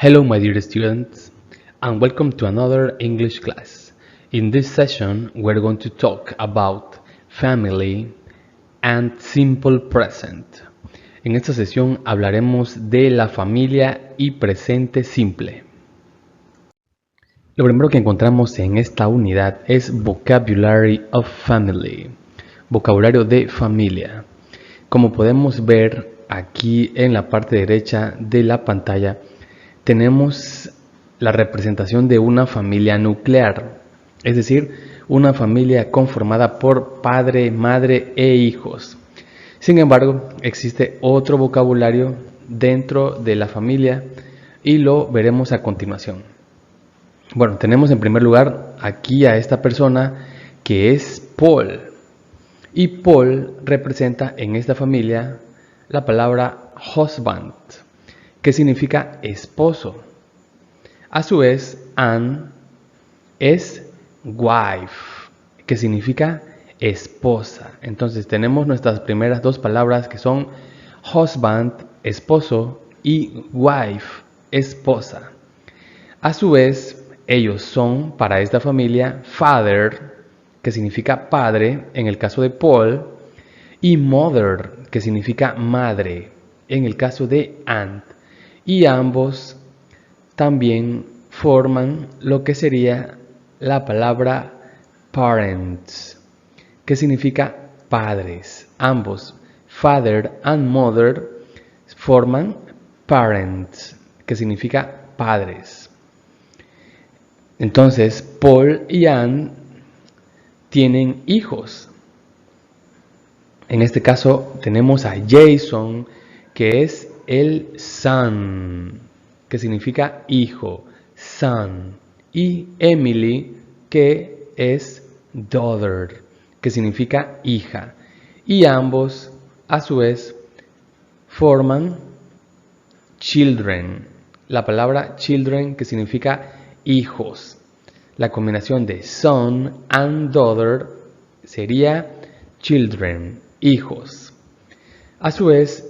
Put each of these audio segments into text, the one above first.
Hello my dear students and welcome to another English class. In this session we're going to talk about family and simple present. En esta sesión hablaremos de la familia y presente simple. Lo primero que encontramos en esta unidad es Vocabulary of Family, vocabulario de familia. Como podemos ver aquí en la parte derecha de la pantalla, tenemos la representación de una familia nuclear, es decir, una familia conformada por padre, madre e hijos. Sin embargo, existe otro vocabulario dentro de la familia y lo veremos a continuación. Bueno, tenemos en primer lugar aquí a esta persona que es Paul. Y Paul representa en esta familia la palabra husband, que significa esposo. A su vez, Anne es wife, que significa esposa. Entonces tenemos nuestras primeras dos palabras que son husband, esposo, y wife, esposa. A su vez, ellos son para esta familia father, que significa padre en el caso de Paul, y mother, que significa madre en el caso de Anne. Y ambos también forman lo que sería la palabra parents, que significa padres. Ambos, father and mother, forman parents, que significa padres. Entonces, Paul y Anne tienen hijos. En este caso tenemos a Jason, que es el son, que significa hijo, son, y Emily, que es daughter, que significa hija. Y ambos, a su vez, forman children, la palabra children, que significa hijos. La combinación de son and daughter sería children, hijos. A su vez,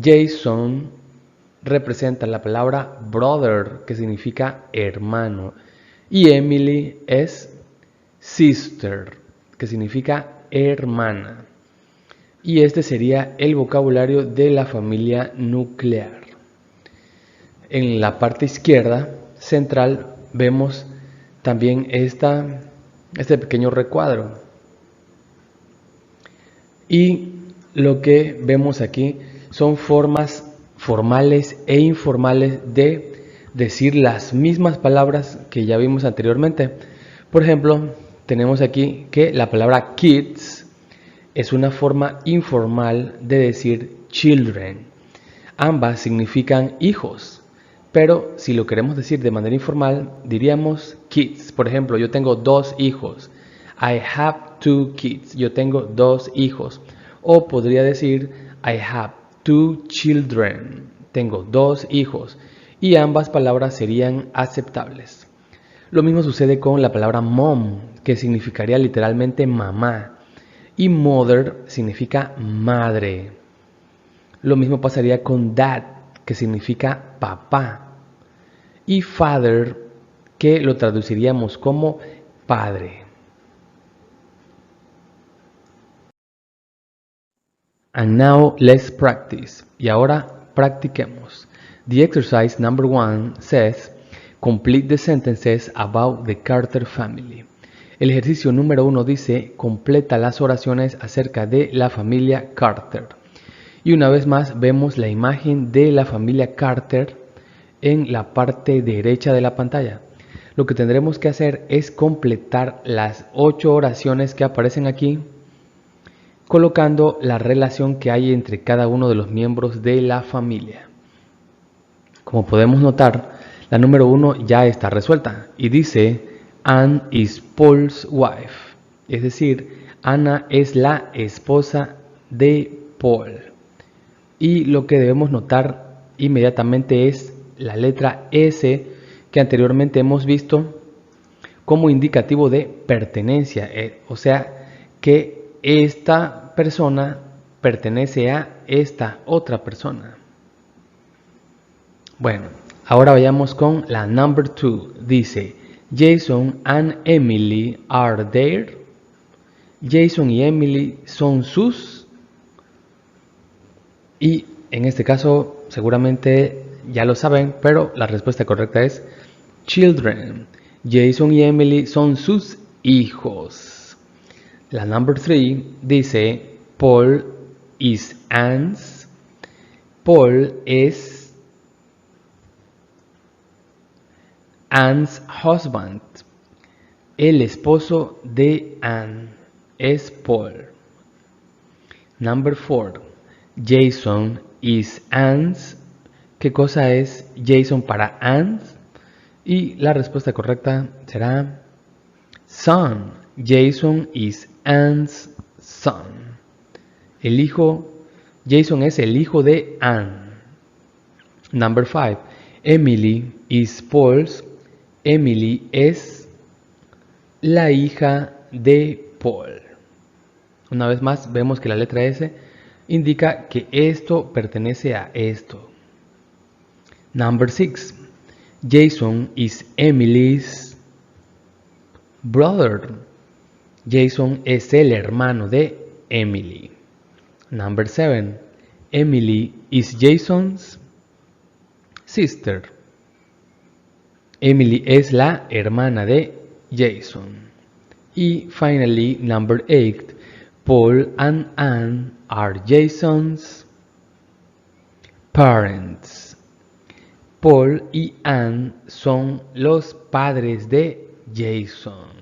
Jason representa la palabra brother, que significa hermano, y Emily es sister, que significa hermana. Y este sería el vocabulario de la familia nuclear. En la parte izquierda central vemos también este pequeño recuadro. Y lo que vemos aquí son formas formales e informales de decir las mismas palabras que ya vimos anteriormente. Por ejemplo, tenemos aquí que la palabra kids es una forma informal de decir children. Ambas significan hijos, pero si lo queremos decir de manera informal, diríamos kids. Por ejemplo, yo tengo 2 hijos. I have 2 kids. Yo tengo 2 hijos. O podría decir I have 2 children. Tengo 2 hijos. Y ambas palabras serían aceptables. Lo mismo sucede con la palabra mom, que significaría literalmente mamá. Y mother significa madre. Lo mismo pasaría con dad, que significa papá. Y father, que lo traduciríamos como padre. And now let's practice. Y ahora practiquemos. The exercise number 1 says, complete the sentences about the Carter family. El ejercicio número 1 dice, completa las oraciones acerca de la familia Carter. Y una vez más vemos la imagen de la familia Carter en la parte derecha de la pantalla. Lo que tendremos que hacer es completar las 8 oraciones que aparecen aquí, colocando la relación que hay entre cada uno de los miembros de la familia. Como podemos notar, la número 1 ya está resuelta y dice Anne is Paul's wife, es decir, Ana es la esposa de Paul. Y lo que debemos notar inmediatamente es la letra S, que anteriormente hemos visto como indicativo de pertenencia, o sea que esta persona pertenece a esta otra persona. Bueno, Ahora vayamos con la number 2. Dice, Jason and Emily are there. Jason y Emily son sus. Y en este caso seguramente ya lo saben, pero la respuesta correcta es children. Jason y Emily son sus hijos. La number 3 dice Paul is Anne's. Paul es Anne's husband. El esposo de Anne es Paul. Number 4. Jason is Anne's. ¿Qué cosa es Jason para Anne? Y la respuesta correcta será son. Jason is Anne's son. El hijo, Jason es el hijo de Anne. Number 5. Emily is Paul's. Emily es la hija de Paul. Una vez más vemos que la letra S indica que esto pertenece a esto. Number 6. Jason is Emily's brother. Jason es el hermano de Emily. Number 7. Emily is Jason's sister. Emily es la hermana de Jason. Y finally, number 8. Paul and Anne are Jason's parents. Paul y Anne son los padres de Jason.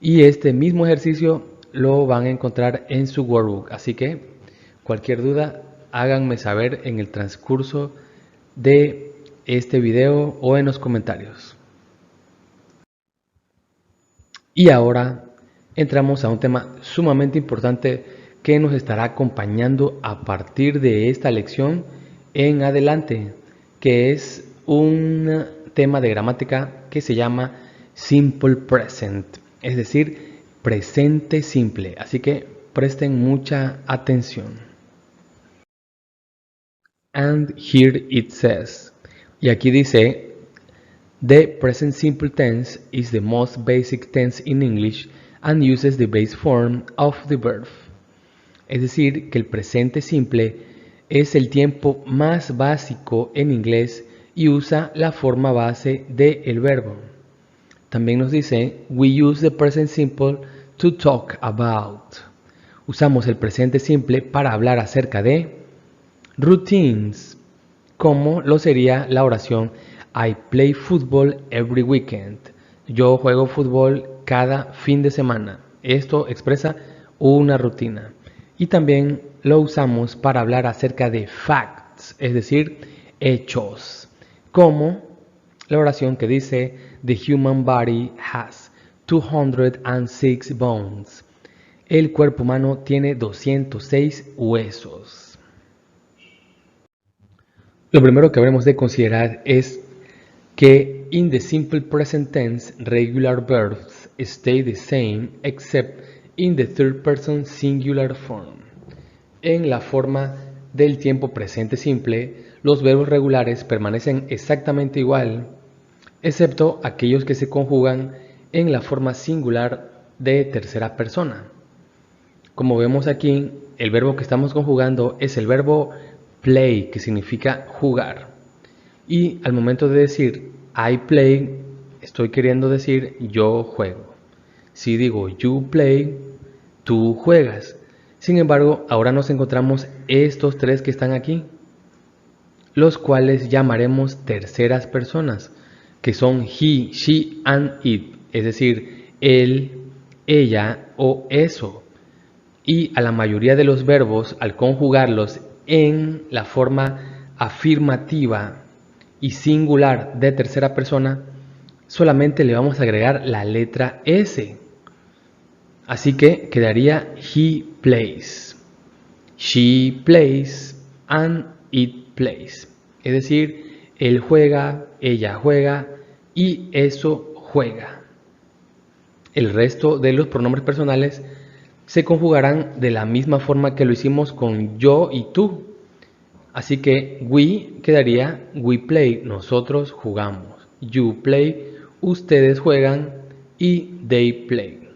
Y este mismo ejercicio lo van a encontrar en su workbook. Así que cualquier duda, háganme saber en el transcurso de este video o en los comentarios. Y ahora entramos a un tema sumamente importante que nos estará acompañando a partir de esta lección en adelante, que es un tema de gramática que se llama Simple Present, es decir, presente simple. Así que presten mucha atención. And here it says, y aquí dice, the present simple tense is the most basic tense in English and uses the base form of the verb. Es decir, que el presente simple es el tiempo más básico en inglés y usa la forma base del verbo. También nos dice, we use the present simple to talk about. Usamos el presente simple para hablar acerca de routines, como lo sería la oración I play football every weekend. Yo juego fútbol cada fin de semana. Esto expresa una rutina. Y también lo usamos para hablar acerca de facts, es decir, hechos, como la oración que dice The human body has 206 bones. El cuerpo humano tiene 206 huesos. Lo primero que habremos de considerar es que in the simple present tense, regular verbs stay the same except in the third person singular form. En la forma del tiempo presente simple, los verbos regulares permanecen exactamente igual, excepto aquellos que se conjugan en la forma singular de tercera persona. Como vemos aquí, el verbo que estamos conjugando es el verbo play, que significa jugar. Y al momento de decir I play, estoy queriendo decir yo juego. Si digo you play, tú juegas. Sin embargo, ahora nos encontramos estos tres que están aquí, los cuales llamaremos terceras personas, que son he, she and it, es decir, él, ella o eso. Y a la mayoría de los verbos, al conjugarlos en la forma afirmativa y singular de tercera persona, solamente le vamos a agregar la letra S. Así que quedaría he plays, she plays and it plays. Es decir, él juega, ella juega y eso juega. El resto de los pronombres personales se conjugarán de la misma forma que lo hicimos con yo y tú, Así que we quedaría we play, nosotros jugamos. You play, ustedes juegan. Y they play.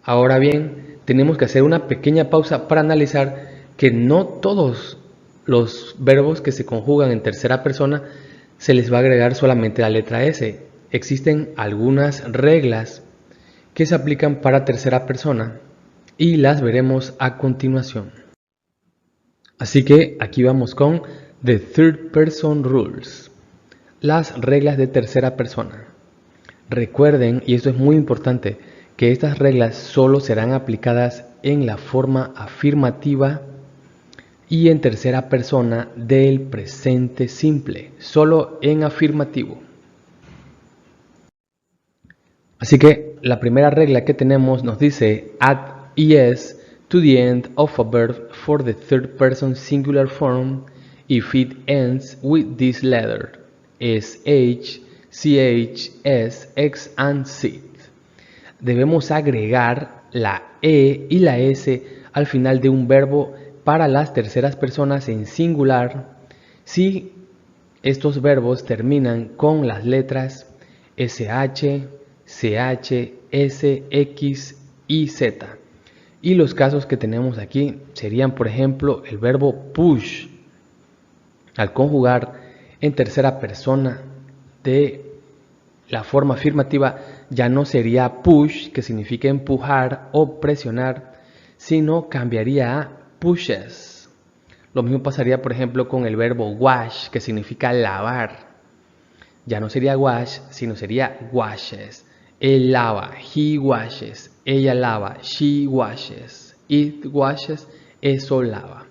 Ahora bien, tenemos que hacer una pequeña pausa para analizar que no todos los verbos que se conjugan en tercera persona se les va a agregar solamente la letra S. Existen algunas reglas que se aplican para tercera persona y las veremos a continuación. Así que aquí vamos con The Third Person Rules, las reglas de tercera persona. Recuerden, y esto es muy importante, que estas reglas solo serán aplicadas en la forma afirmativa y en tercera persona del presente simple, solo en afirmativo. Así que la primera regla que tenemos nos dice add es to the end of a verb for the third person singular form if it ends with this letter, sh, ch, s, x, and z. Debemos agregar la e y la s al final de un verbo para las terceras personas en singular si estos verbos terminan con las letras sh, ch, s, x y z. Y los casos que tenemos aquí serían, por ejemplo, el verbo push. Al conjugar en tercera persona de la forma afirmativa, ya no sería push, que significa empujar o presionar, sino cambiaría a pushes. Lo mismo pasaría, por ejemplo, con el verbo wash, que significa lavar. Ya no sería wash, sino sería washes. Él lava, he washes. Ella lava, she washes. It washes, eso lava.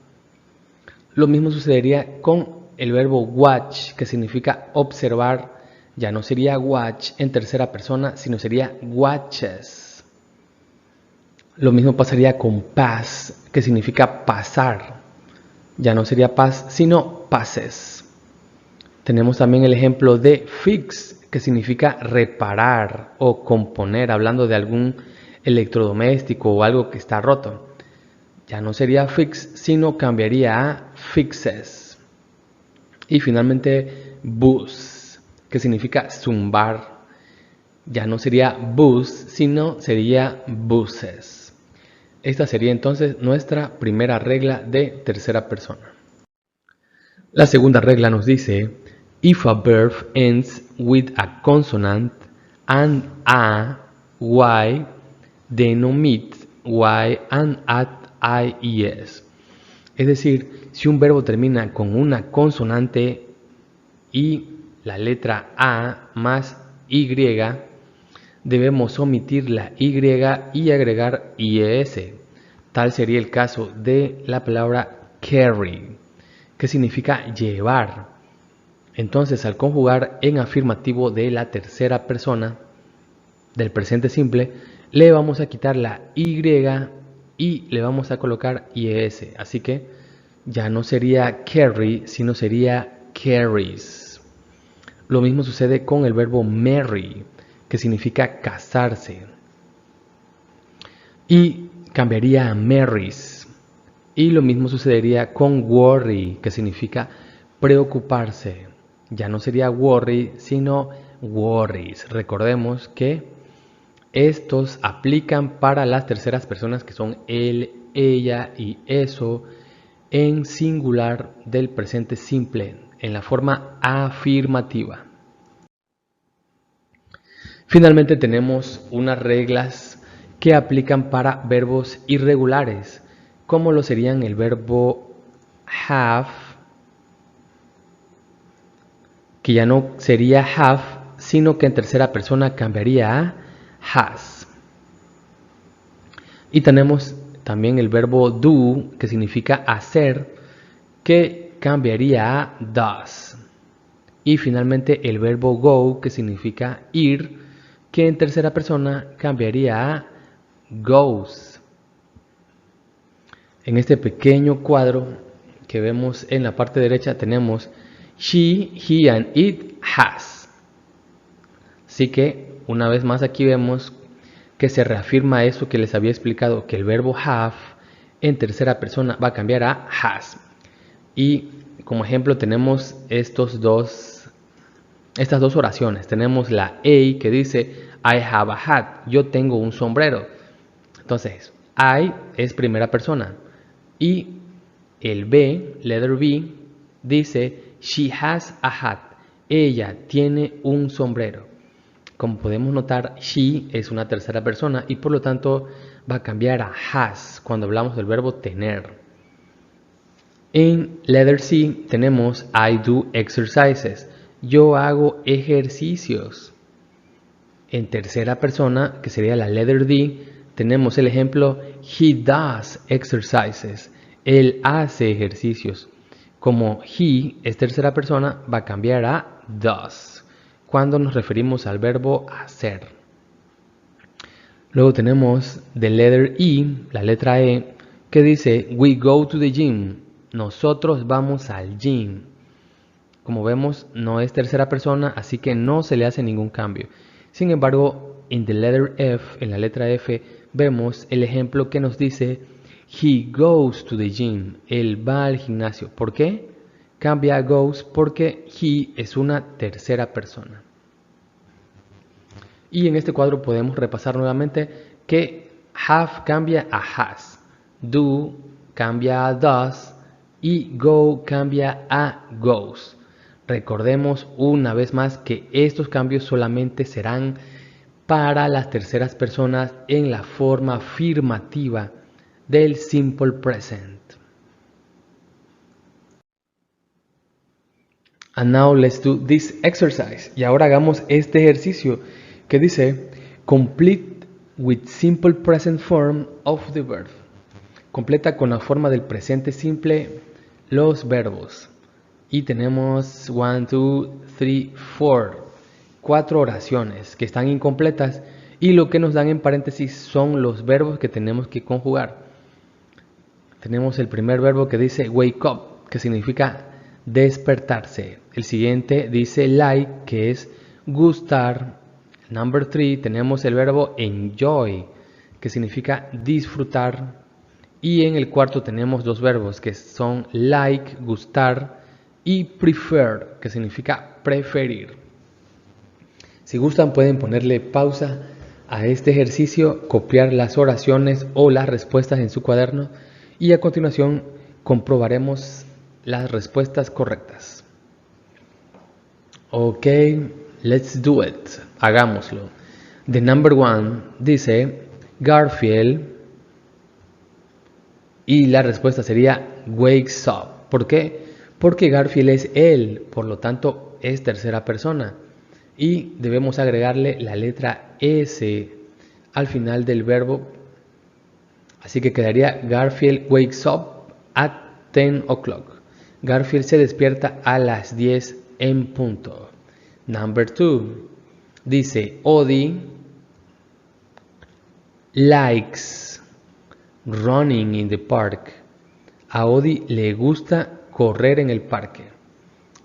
Lo mismo sucedería con el verbo watch, que significa observar. Ya no sería watch en tercera persona, sino sería watches. Lo mismo pasaría con pass, que significa pasar. Ya no sería pass, sino passes. Tenemos también el ejemplo de fix, que significa reparar o componer, hablando de algún electrodoméstico o algo que está roto. Ya no sería fix, sino cambiaría a fixes. Y finalmente bus, que significa zumbar. Ya no sería bus, sino sería buses. Esta sería entonces nuestra primera regla de tercera persona. La segunda regla nos dice, if a verb ends with a consonant and a, y, then omit y and add ies. Es decir, si un verbo termina con una consonante y la letra a más y, debemos omitir la y y agregar ies. Tal sería el caso de la palabra carry, que significa llevar. Entonces, al conjugar en afirmativo de la tercera persona del presente simple, le vamos a quitar la y le vamos a colocar ies. Así que ya no sería carry, sino sería carries. Lo mismo sucede con el verbo marry, que significa casarse. Y cambiaría a marries. Y lo mismo sucedería con worry, que significa preocuparse. Ya no sería worry, sino worries. Recordemos que estos aplican para las terceras personas que son él, ella y eso en singular del presente simple, en la forma afirmativa. Finalmente tenemos unas reglas que aplican para verbos irregulares, como lo serían el verbo have, que ya no sería have, sino que en tercera persona cambiaría a has. Y tenemos también el verbo do, que significa hacer, que cambiaría a does. Y finalmente el verbo go, que significa ir, que en tercera persona cambiaría a goes. En este pequeño cuadro que vemos en la parte derecha tenemos she, he and it has. Así que una vez más aquí vemos que se reafirma eso que les había explicado, que el verbo have en tercera persona va a cambiar a has. Y como ejemplo tenemos estas dos oraciones. Tenemos la A que dice I have a hat, yo tengo un sombrero. Entonces, I es primera persona. Y el B, letter B, dice she has a hat, ella tiene un sombrero. Como podemos notar, she es una tercera persona y por lo tanto va a cambiar a has cuando hablamos del verbo tener. En letter C tenemos I do exercises, yo hago ejercicios. En tercera persona, que sería la letter D, tenemos el ejemplo he does exercises, él hace ejercicios. Como he es tercera persona, va a cambiar a does cuando nos referimos al verbo hacer. Luego tenemos the letter E, la letra E, que dice we go to the gym, nosotros vamos al gym. Como vemos, no es tercera persona, así que no se le hace ningún cambio. Sin embargo, en the letter F, en la letra F, vemos el ejemplo que nos dice he goes to the gym, él va al gimnasio. ¿Por qué? Cambia a goes porque he es una tercera persona. Y en este cuadro podemos repasar nuevamente que have cambia a has, do cambia a does y go cambia a goes. Recordemos una vez más que estos cambios solamente serán para las terceras personas en la forma afirmativa del simple present. And now let's do this exercise. Y ahora hagamos este ejercicio que dice complete with simple present form of the verb. Completa con la forma del presente simple los verbos. Y tenemos 1, 2, 3, 4 oraciones que están incompletas y lo que nos dan en paréntesis son los verbos que tenemos que conjugar. Tenemos el primer verbo que dice wake up, que significa despertarse. El siguiente dice like, que es gustar. Number 3 tenemos el verbo enjoy, que significa disfrutar. Y en el cuarto tenemos dos verbos que son like, gustar, y prefer, que significa preferir. Si gustan pueden ponerle pausa a este ejercicio, copiar las oraciones o las respuestas en su cuaderno y a continuación comprobaremos las respuestas correctas. Ok, let's do it. Hagámoslo. The number 1 dice Garfield y la respuesta sería wakes up. ¿Por qué? Porque Garfield es él, por lo tanto es tercera persona. Y debemos agregarle la letra S al final del verbo. Así que quedaría Garfield wakes up at 10 o'clock. Garfield se despierta a las 10 en punto. Number 2 dice Odie likes running in the park. A Odie le gusta correr en el parque.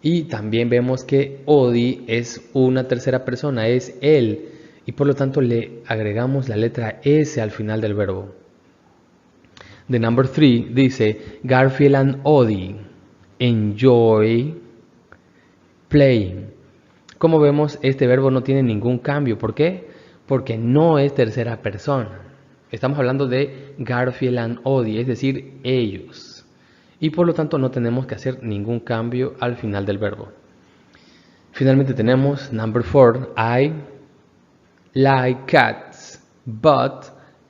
Y también vemos que Odie es una tercera persona, es él. Y por lo tanto le agregamos la letra S al final del verbo. The number 3 dice Garfield and Odie enjoy playing. Como vemos, este verbo no tiene ningún cambio. ¿Por qué? Porque no es tercera persona. Estamos hablando de Garfield and Odie, es decir, ellos. Y por lo tanto no tenemos que hacer ningún cambio al final del verbo. Finalmente tenemos number 4, I like cats,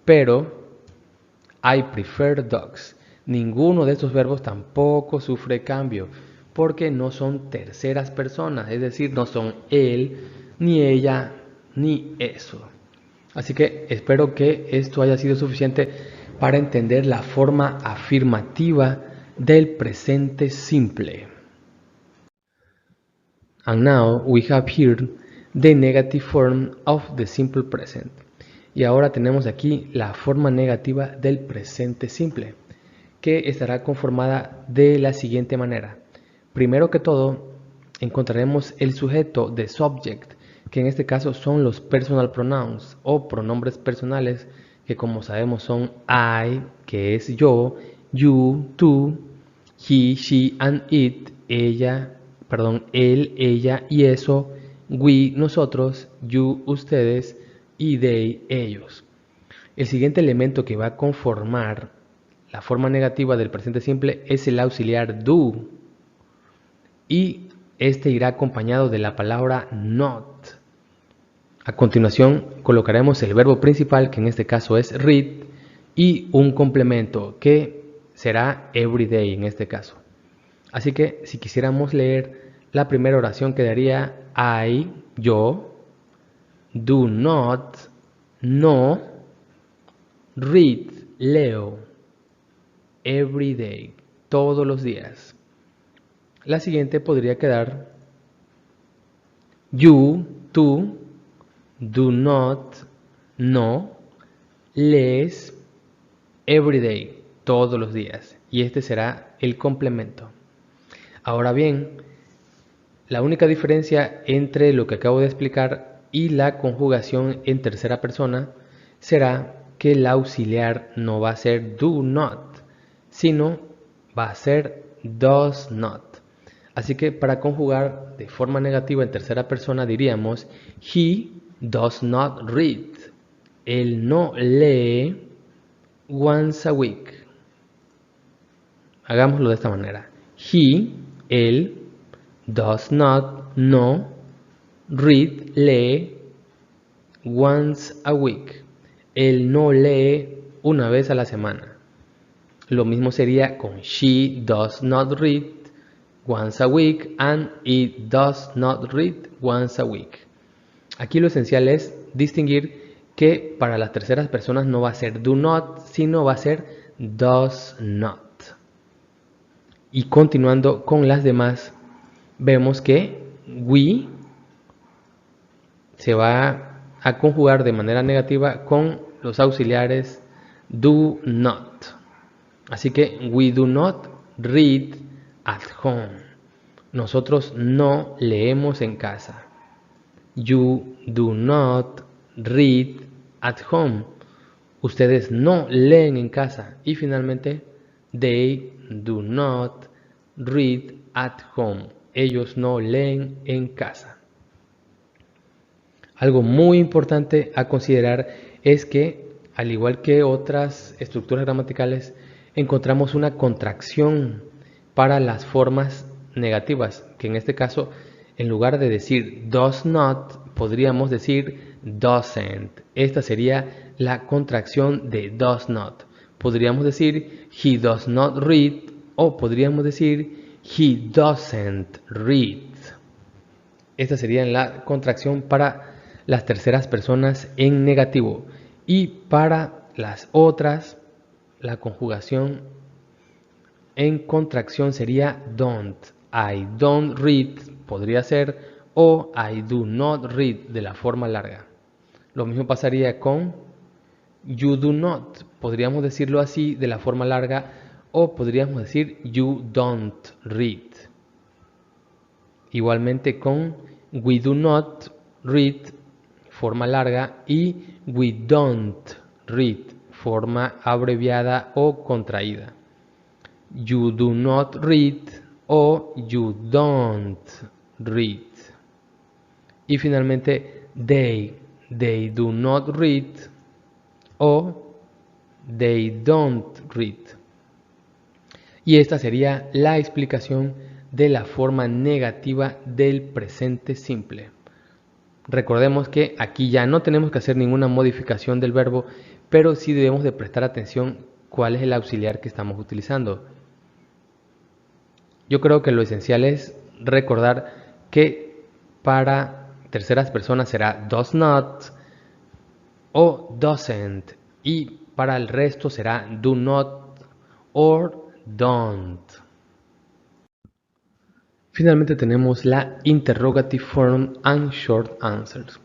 pero I prefer dogs. Ninguno de estos verbos tampoco sufre cambio porque no son terceras personas, es decir, no son él, ni ella, ni eso. Así que espero que esto haya sido suficiente para entender la forma afirmativa del presente simple. And now we have here the negative form of the simple present. Y ahora tenemos aquí la forma negativa del presente simple, que estará conformada de la siguiente manera. Primero que todo, encontraremos el sujeto de subject, que en este caso son los personal pronouns o pronombres personales, que como sabemos son I, que es yo, you, tú, he, she and it, él, ella y eso, we, nosotros, you, ustedes y they, ellos. El siguiente elemento que va a conformar la forma negativa del presente simple es el auxiliar do y este irá acompañado de la palabra not. A continuación colocaremos el verbo principal, que en este caso es read, y un complemento que será everyday en este caso. Así que si quisiéramos leer la primera oración quedaría I, yo, do not, no, read, leo, everyday, todos los días. La siguiente podría quedar you, tú, do not, no, lees, everyday, todos los días. Y este será el complemento. Ahora bien, la única diferencia entre lo que acabo de explicar y la conjugación en tercera persona será que el auxiliar no va a ser do not, sino va a ser does not. Así que para conjugar de forma negativa en tercera persona diríamos he does not read. Él no lee once a week. Hagámoslo de esta manera. Él, does not, no, read, lee, once a week. Él no lee una vez a la semana. Lo mismo sería con she does not read once a week and it does not read once a week. Aquí lo esencial es distinguir que para las terceras personas no va a ser do not, sino va a ser does not. Y continuando con las demás, vemos que we se va a conjugar de manera negativa con los auxiliares do not. Así que we do not read at home. Nosotros no leemos en casa. You do not read at home. Ustedes no leen en casa. Y finalmente, they do not read at home. Ellos no leen en casa. Algo muy importante a considerar es que, al igual que otras estructuras gramaticales, encontramos una contracción para las formas negativas, que en este caso, en lugar de decir does not, podríamos decir doesn't. Esta sería la contracción de does not. Podríamos decir he does not read o podríamos decir he doesn't read. Esta sería la contracción para las terceras personas en negativo. Y para las otras, la conjugación en contracción sería don't. I don't read podría ser o I do not read de la forma larga. Lo mismo pasaría con you do not. Podríamos decirlo así de la forma larga o podríamos decir you don't read. Igualmente con we do not read, forma larga, y we don't read, forma abreviada o contraída. You do not read o you don't read. Y finalmente they do not read o they don't read. Y esta sería la explicación de la forma negativa del presente simple. Recordemos que aquí ya no tenemos que hacer ninguna modificación del verbo, pero sí debemos de prestar atención cuál es el auxiliar que estamos utilizando. Yo creo que lo esencial es recordar que para terceras personas será does not o doesn't, y para el resto será do not or don't. Finalmente tenemos la interrogative form and short answers.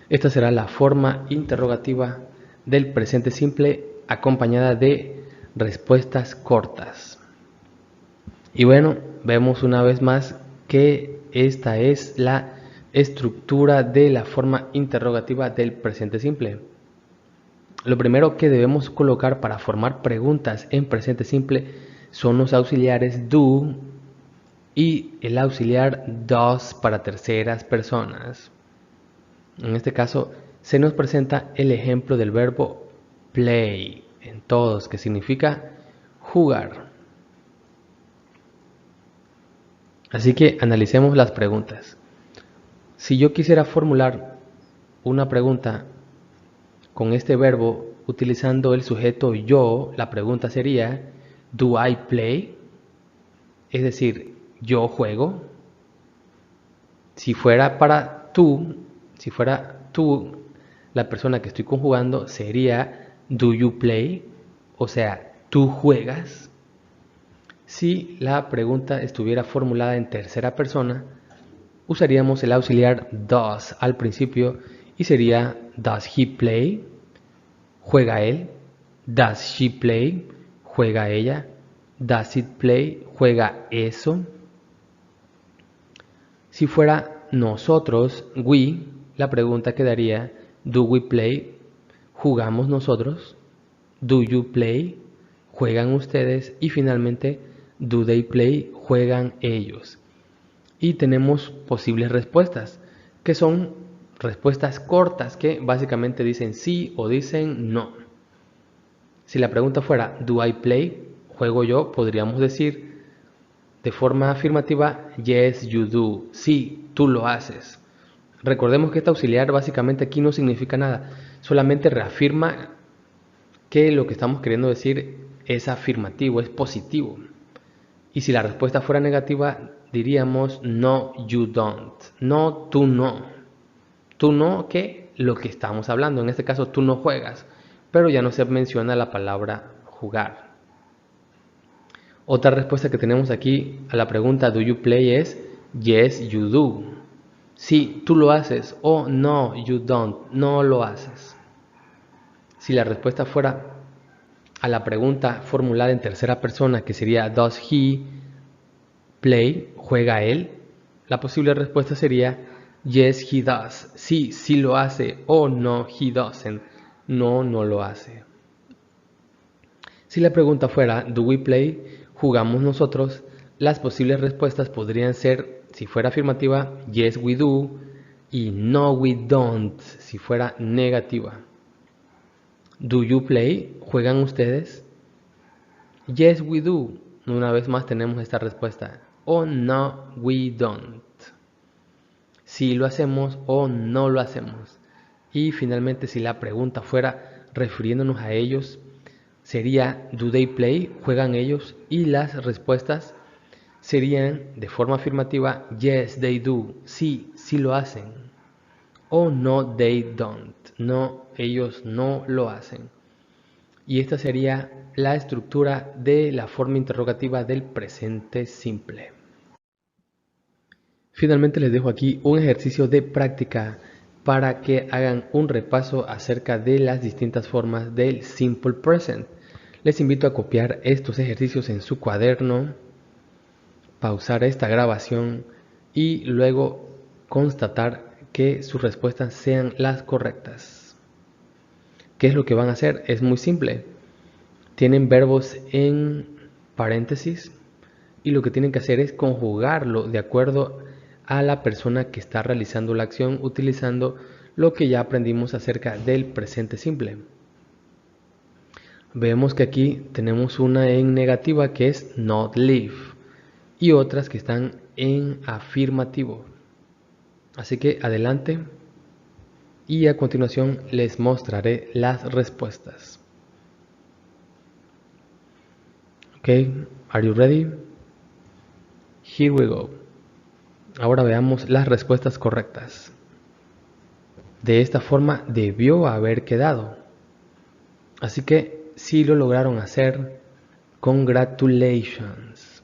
Esta será la forma interrogativa del presente simple acompañada de respuestas cortas. Y bueno, vemos una vez más que esta es la estructura de la forma interrogativa del presente simple. Lo primero que debemos colocar para formar preguntas en presente simple son los auxiliares do y el auxiliar does para terceras personas. En este caso se nos presenta el ejemplo del verbo play en todos, que significa jugar. Así que analicemos las preguntas. Si yo quisiera formular una pregunta con este verbo utilizando el sujeto yo, la pregunta sería ¿do I play? Es decir, ¿yo juego? Si fuera tú, la persona que estoy conjugando sería ¿do you play? O sea, ¿tú juegas? Si la pregunta estuviera formulada en tercera persona, usaríamos el auxiliar does al principio y sería ¿does he play? ¿Juega él? ¿Does she play? ¿Juega ella? ¿Does it play? ¿Juega eso? Si fuera nosotros, we, la pregunta quedaría ¿do we play? ¿Jugamos nosotros? ¿Do you play? ¿Juegan ustedes? Y finalmente, ¿do they play? ¿Juegan ellos? Y tenemos posibles respuestas, que son respuestas cortas que básicamente dicen sí o dicen no. Si la pregunta fuera ¿do I play? ¿Juego yo? Podríamos decir de forma afirmativa yes you do, sí, tú lo haces. Recordemos que este auxiliar básicamente aquí no significa nada, solamente reafirma que lo que estamos queriendo decir es afirmativo, es positivo. Y si la respuesta fuera negativa, diríamos no, you don't. No, tú no. Tú no, que lo que estamos hablando. En este caso, tú no juegas. Pero ya no se menciona la palabra jugar. Otra respuesta que tenemos aquí a la pregunta do you play es yes, you do. Sí, tú lo haces. O no, you don't. No lo haces. Si la respuesta fuera a la pregunta formulada en tercera persona, que sería does he play, juega él, la posible respuesta sería yes he does, sí, sí lo hace, o no he doesn't, no, no lo hace. Si la pregunta fuera do we play, jugamos nosotros, las posibles respuestas podrían ser, si fuera afirmativa, yes we do, y no we don't, si fuera negativa. Do you play? ¿Juegan ustedes? Yes, we do. Una vez más tenemos esta respuesta. O no, we don't. Si lo hacemos o no lo hacemos. Y finalmente, si la pregunta fuera refiriéndonos a ellos, sería do they play? ¿Juegan ellos? Y las respuestas serían de forma afirmativa yes, they do. Sí, sí lo hacen. O no, they don't. No, ellos no lo hacen. Y esta sería la estructura de la forma interrogativa del presente simple. Finalmente les dejo aquí un ejercicio de práctica para que hagan un repaso acerca de las distintas formas del simple present. Les invito a copiar estos ejercicios en su cuaderno, pausar esta grabación y luego constatar que sus respuestas sean las correctas. ¿Qué es lo que van a hacer? Es muy simple. Tienen verbos en paréntesis y lo que tienen que hacer es conjugarlo de acuerdo a la persona que está realizando la acción utilizando lo que ya aprendimos acerca del presente simple. Vemos que aquí tenemos una en negativa que es not live y otras que están en afirmativo. Así que adelante y a continuación les mostraré las respuestas. Okay, are you ready? Here we go. Ahora veamos las respuestas correctas. De esta forma debió haber quedado. Así que si lo lograron hacer, congratulations.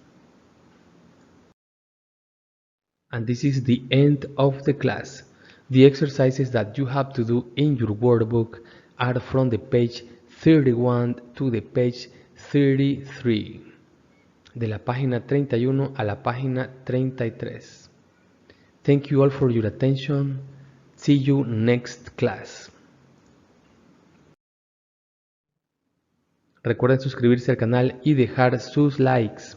And this is the end of the class. The exercises that you have to do in your workbook are from the page 31 to the page 33. De la página 31 a la página 33. Thank you all for your attention. See you next class. Recuerden suscribirse al canal y dejar sus likes.